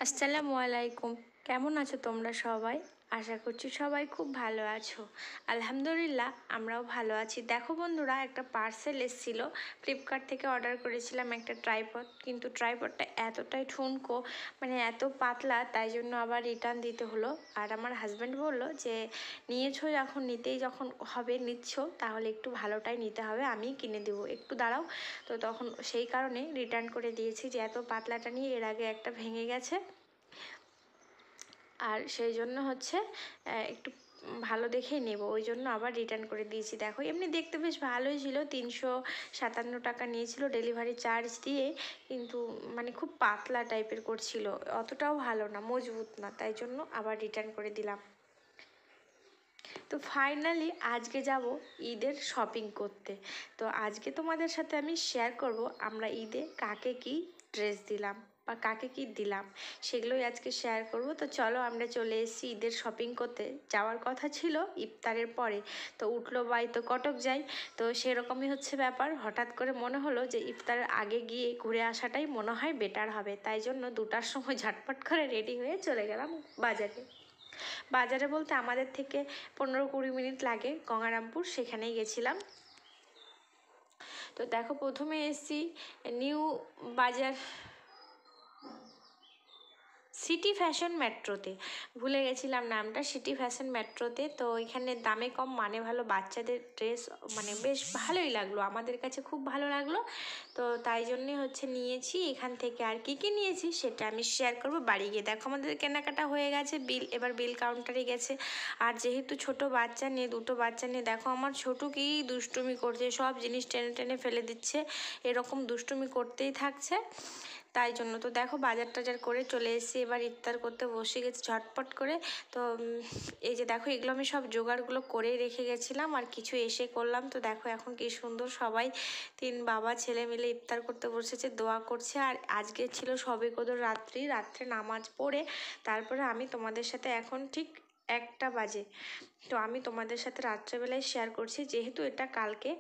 আসসালামু আলাইকুম। কেমন আছো তোমরা সবাই? আশা করছি সবাই খুব ভালো আছো। আলহামদুলিল্লাহ আমরাও ভালো আছি। দেখো বন্ধুরা, একটা পার্সেল এসেছিল, ফ্লিপকার্ট থেকে অর্ডার করেছিলাম একটা ট্রাইপড, কিন্তু ট্রাইপডটা এতটাই ঠুনকো, মানে এত পাতলা, তাই জন্য আবার রিটার্ন দিতে হলো। আর আমার হাজব্যান্ড বললো যে নিয়েছো যখন, নিতেই যখন হবে নিচ্ছ, তাহলে একটু ভালোটাই নিতে হবে, আমি কিনে দেবো, একটু দাঁড়াও। তো তখন সেই কারণে রিটার্ন করে দিয়েছি যে এত পাতলাটা নিয়ে এর আগে একটা ভেঙে গেছে, আর সেই জন্য হচ্ছে একটু ভালো দেখেই নেব, ওই জন্য আবার রিটার্ন করে দিয়েছি। দেখো এমনি দেখতে বেশ ভালোই ছিল, 357 টাকা নিয়েছিল ডেলিভারি চার্জ দিয়ে, কিন্তু মানে খুব পাতলা টাইপের করছিল, অতটাও ভালো না, মজবুত না, তাই জন্য আবার রিটার্ন করে দিলাম। তো ফাইনালি আজকে যাব ঈদের শপিং করতে। তো আজকে তোমাদের সাথে আমি শেয়ার করব আমরা ঈদে কাকে কি ড্রেস দিলাম বা কাকে কি দিলাম, সেগুলোই আজকে শেয়ার করব। তো চলো আমরা চলে এসেছি ঈদের শপিং করতে। যাওয়ার কথা ছিল ইফতারের পরে, তো উঠলো বাই তো কটক যাই, তো সেরকমই হচ্ছে ব্যাপার। হঠাৎ করে মনে হলো যে ইফতারের আগে গিয়ে ঘুরে আসাটাই মনে হয় বেটার হবে, তাই জন্য 2টার সময় ঝটপট করে রেডি হয়ে চলে গেলাম বাজারে। বাজারে বলতে আমাদের থেকে 15-20 মিনিট লাগে, গঙ্গারামপুর, সেখানেই গেছিলাম। তো দেখো প্রথমে এসেছি নিউ বাজার সিটি ফ্যাশন মেট্রোতে, ভুলে গেছিলাম নামটা, সিটি ফ্যাশন মেট্রোতে। তো এখানে দামে কম মানে ভালো, বাচ্চাদের ড্রেস মানে বেশ ভালোই লাগলো, আমাদের কাছে খুব ভালো লাগলো। তো তাই জন্যে হচ্ছে নিয়েছি এখান থেকে। আর কী কী নিয়েছি সেটা আমি শেয়ার করব বাড়ি গিয়ে। দেখো আমাদের কেনাকাটা হয়ে গেছে, বিল এবার বিল কাউন্টারে গেছে। আর যেহেতু ছোট বাচ্চা নিয়ে, 2টো বাচ্চা নিয়ে, দেখো আমার ছোটো কী দুষ্টুমি করছে, সব জিনিস টেনে টেনে ফেলে দিচ্ছে, এরকম দুষ্টুমি করতেই থাকছে, তাই জন্য। তো দেখো বাজার টাজার করে চলে এসেছি, এবার ইফতার করতে বসে গেছি ঝটপট করে। তো এই যে দেখো এগুলো আমি সব জোগাড়গুলো করেই রেখে গেছিলাম, আর কিছু এসে করলাম। তো দেখো এখন কি সুন্দর সবাই 3 বাবা ছেলে মিলে ইফতার করতে বসেছে, দোয়া করছে। আর আজকে ছিল শবে কদর রাত্রে নামাজ পড়ে তারপরে আমি তোমাদের সাথে এখন ঠিক 1টা বাজে, তো আমি তোমাদের সাথে রাত্রেবেলায় শেয়ার করছি, যেহেতু এটা কালকে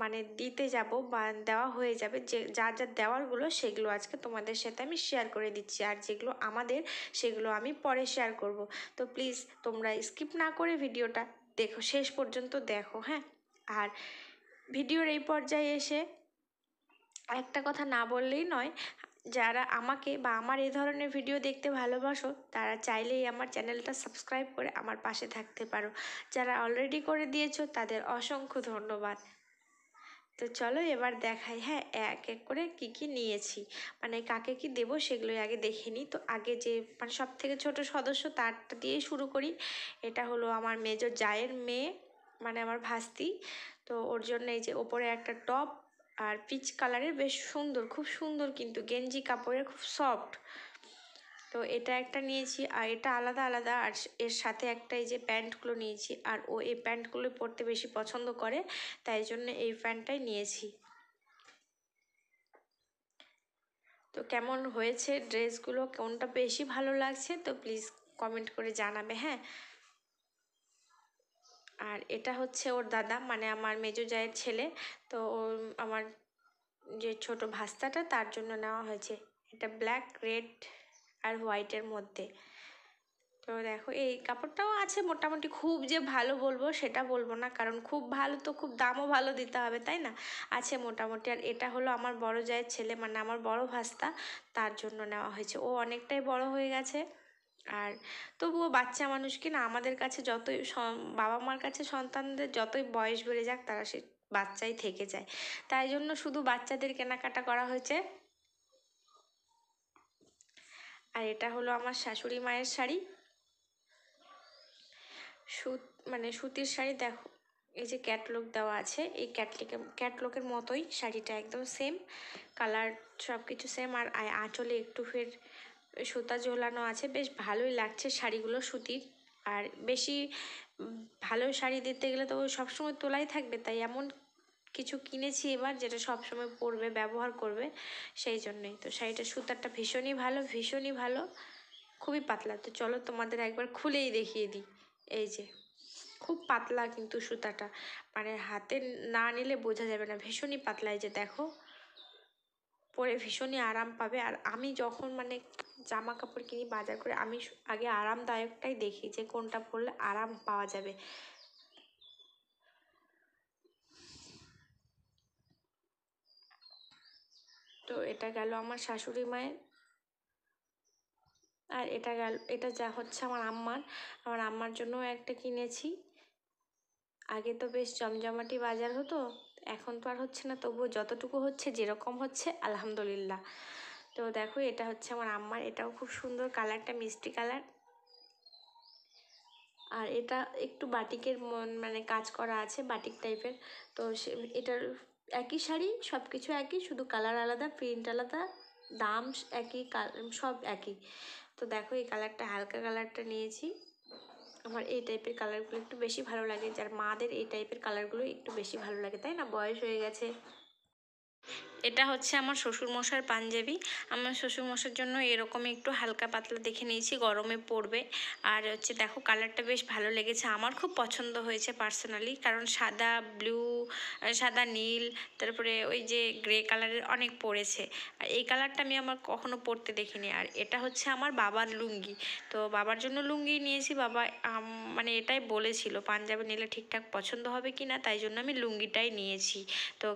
মানে দিতে যাব বা দেওয়া হয়ে যাবে, যে যার যার দেওয়ারগুলো সেগুলো আজকে তোমাদের সাথে আমি শেয়ার করে দিচ্ছি, আর যেগুলো আমাদের সেগুলো আমি পরে শেয়ার করব। তো প্লিজ তোমরা স্কিপ না করে ভিডিওটা দেখো, শেষ পর্যন্ত দেখো, হ্যাঁ। আর ভিডিওর এই পর্যায়ে এসে একটা কথা না বললেই নয়, যারা আমাকে বা আমার এই ধরনের ভিডিও দেখতে ভালোবাসো তারা চাইলেই আমার চ্যানেলটা সাবস্ক্রাইব করে আমার পাশে থাকতে পারো। যারা অলরেডি করে দিয়েছো তাদের অসংখ্য ধন্যবাদ। তো চলো এবার দেখাই, হ্যাঁ, এক এক করে কি কি নিয়েছি, মানে কাকে কি দেবো সেগুলোই আগে দেখে নিই। তো আগে যে মানে সব থেকে ছোটো সদস্য তারটা দিয়েই শুরু করি। এটা হলো আমার মেজো জায়ের মেয়ে, মানে আমার ভাস্তি। তো ওর জন্য এই যে ওপরে একটা টপ, আর পিচ কালারের, বেশ সুন্দর, খুব সুন্দর, কিন্তু গেঞ্জি কাপড়ের, খুব সফট। তো এটা একটা নিয়েছি, আর এটা আলাদা আলাদা, আর এর সাথে একটা এই যে প্যান্টগুলো নিয়েছি, আর ও এই প্যান্টগুলো পরতে বেশি পছন্দ করে, তাই জন্য এই প্যান্টটাই নিয়েছি। তো কেমন হয়েছে ড্রেসগুলো, কোনটা বেশি ভালো লাগছে তো প্লিজ কমেন্ট করে জানাবে, হ্যাঁ। আর এটা হচ্ছে ওর দাদা, মানে আমার মেজো জায়ের ছেলে। তো আমার যে ছোট ভাস্তাটা তার জন্য নেওয়া হয়েছে। এটা ব্ল্যাক, রেড আর হোয়াইটের মধ্যে। তো দেখো এই কাপড়টাও আছে মোটামুটি, খুব যে ভালো বলবো সেটা বলবো না, কারণ খুব ভালো তো খুব দামও ভালো দিতে হবে, তাই না, আছে মোটামুটি। আর এটা হলো আমার বড় জায়ের ছেলে, মানে আমার বড় ভাস্তা, তার জন্য নেওয়া হয়েছে। ও অনেকটাই বড় হয়ে গেছে, আর তবুও বাচ্চা মানুষ কি না, আমাদের কাছে যতই বাবা মার কাছে সন্তানদের যতই বয়স বেড়ে যাক তারা সে বাচ্চাই থেকে যায়, তাই জন্য শুধু বাচ্চাদের কেনাকাটা করা হয়েছে। আর এটা হলো আমার শাশুড়ি মায়ের শাড়ি, সুত মানে সুতির শাড়ি। দেখো এই যে ক্যাটলগ দেওয়া আছে, এই ক্যাটলগের মতোই শাড়িটা, একদম সেম কালার, সব কিছু সেম। আর আঁচলে একটু ফের সুতা ঝোলানো আছে, বেশ ভালোই লাগছে শাড়িগুলো সুতির। আর বেশি ভালো শাড়ি দিতে গেলে তো সবসময় তোলাই থাকবে, তাই এমন কিছু কিনেছি এবার যেটা সবসময় পরবে, ব্যবহার করবে, সেই জন্যই। তো শাড়িটা সুতারটা ভীষণই ভালো, ভীষণই ভালো, খুবই পাতলা। তো চলো তোমাদের একবার খুলেই দেখিয়ে দিই। এই যে খুব পাতলা কিন্তু সুতাটা, মানে হাতে না নিলে বোঝা যাবে না, ভীষণই পাতলা। এই যে দেখো পরে ভীষণই আরাম পাবে। আর আমি যখন মানে জামা কাপড় কিনি বাজার করে, আমি আগে আরামদায়কটাই দেখি যে কোনটা পরলে আরাম পাওয়া যাবে। তো এটা গেল আমার শাশুড়ি মায়ের, আর এটা যা হচ্ছে আমার আম্মার জন্যও একটা কিনেছি। আগে তো বেশ জমজমাটি বাজার হতো, এখন তো আর হচ্ছে না, তবুও যতটুকু হচ্ছে যেরকম হচ্ছে আলহামদুলিল্লাহ। তো দেখো এটা হচ্ছে আমার আম্মার, এটাও খুব সুন্দর কালারটা, মিষ্টি কালার। আর এটা একটু বাটিকের মানে কাজ করা আছে, বাটিক টাইপের। তো এটার একই শাড়ি, সব কিছু একই, শুধু কালার আলাদা, প্রিন্ট আলাদা, দাম একই, সব একই। তো দেখো এই কালারটা, হালকা কালারটা নিয়েছি। আমার এই টাইপের কালারগুলো একটু বেশি ভালো লাগে, যার মাদের এই টাইপের কালারগুলো একটু বেশি ভালো লাগে, তাই না? বয়স হয়ে গেছে। এটা হচ্ছে আমার শ্বশুরমশাইয়ের পাঞ্জাবি। আমার শ্বশুরমশাইয়ের জন্য এরকমই একটু হালকা পাতলা দেখে নিয়েছি, গরমে পরবে। আর হচ্ছে দেখো কালারটা বেশ ভালো লেগেছে, আমার খুব পছন্দ হয়েছে পার্সোনালি, কারণ সাদা, ব্লু, সাদা, নীল, তারপরে ওই যে গ্রে কালারের অনেক পরেছে। আর এই কালারটা আমি আমার কখনো পরতে দেখিনি। আর এটা হচ্ছে আমার বাবার লুঙ্গি, তো বাবার জন্য লুঙ্গি নিয়েছি। বাবা মানে এটাই বলেছিল পাঞ্জাবি নিলে ঠিকঠাক পছন্দ হবে কি না, তাই জন্য আমি লুঙ্গিটাই নিয়েছি। তো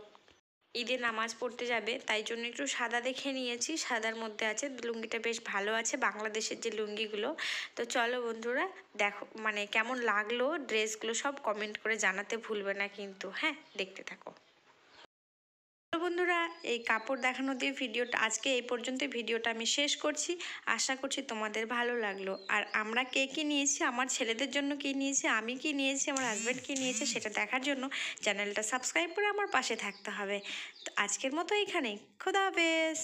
ঈদে নামাজ পড়তে যাবে, তাই জন্য একটু সাদা দেখে নিয়েছি, সাদার মধ্যে আছে, লুঙ্গিটা বেশ ভালো আছে, বাংলাদেশের যে লুঙ্গিগুলো। তো চলো বন্ধুরা, দেখো মানে কেমন লাগলো ড্রেসগুলো, সব কমেন্ট করে জানাতে ভুলবে না কিন্তু, হ্যাঁ? দেখতে থাকো। তো বন্ধুরা, এই কাপড় দেখানো দিয়ে ভিডিওটা আজকে এই পর্যন্ত ভিডিওটা আমি শেষ করছি। আশা করছি তোমাদের ভালো লাগলো। আর আমরা কে কী নিয়েছি, আমার ছেলেদের জন্য কী নিয়েছি, আমি কী নিয়েছি, আমার হাজব্যান্ড কী নিয়েছে, সেটা দেখার জন্য চ্যানেলটা সাবস্ক্রাইব করে আমার পাশে থাকতে হবে। তো আজকের মতো এখানেই, খোদা হাফেজ।